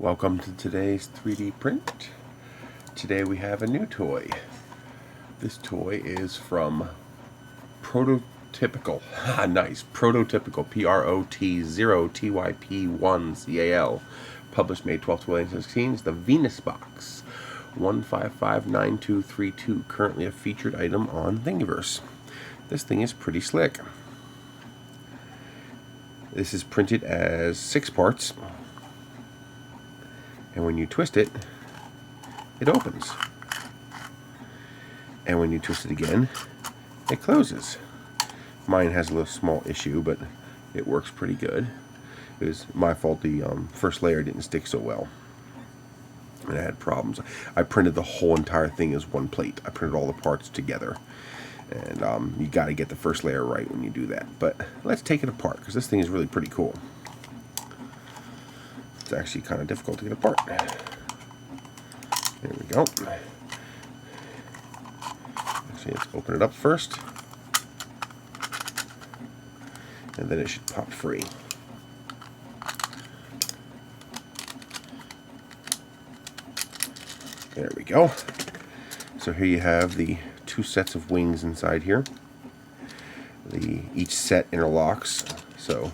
Welcome to today's 3D print. Today we have a new toy. This toy is from Prototypical. Nice. Prototypical. PROT0TYP1CAL. Published May 12, 2016. It's the Venus Box 1559232. Currently a featured item on Thingiverse. This thing is pretty slick. This is printed as 6 parts. And when you twist it, it opens. And when you twist it again, it closes. Mine has a little small issue, but it works pretty good. It was my fault the first layer didn't stick so well. And I had problems. I printed the whole entire thing as one plate. I printed all the parts together. And you got to get the first layer right when you do that. But let's take it apart, because this thing is really pretty cool. It's actually kind of difficult to get apart. There we go. Actually, let's open it up first. And then it should pop free. There we go. So here you have the 2 sets of wings inside here. Each set interlocks. So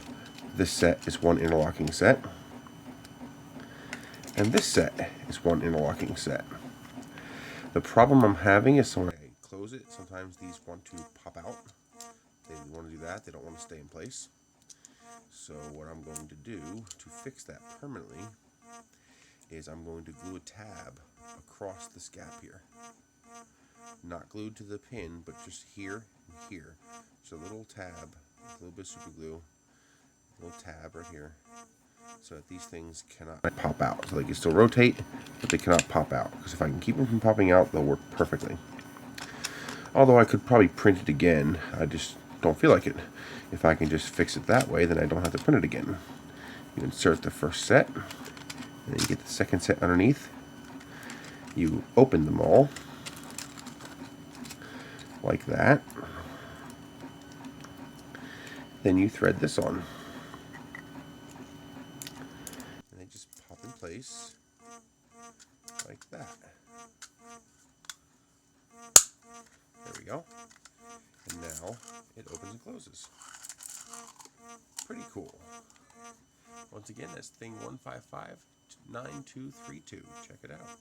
this set is one interlocking set. And this set is one interlocking set. The problem I'm having is when I close it, sometimes these want to pop out. They want to do that. They don't want to stay in place. So what I'm going to do to fix that permanently is I'm going to glue a tab across this gap here. Not glued to the pin, but just here and here. So a little tab, a little bit of super glue, a little tab right here, so that these things cannot pop out. So they can still rotate, but they cannot pop out. Because if I can keep them from popping out, they'll work perfectly. Although I could probably print it again, I just don't feel like it. If I can just fix it that way, then I don't have to print it again. You insert the first set, and then you get the second set underneath. You open them all, like that. Then you thread this on. And they just pop in place, like that. There we go. And now it opens and closes. Pretty cool. Once again, that's thing 1559232. Check it out.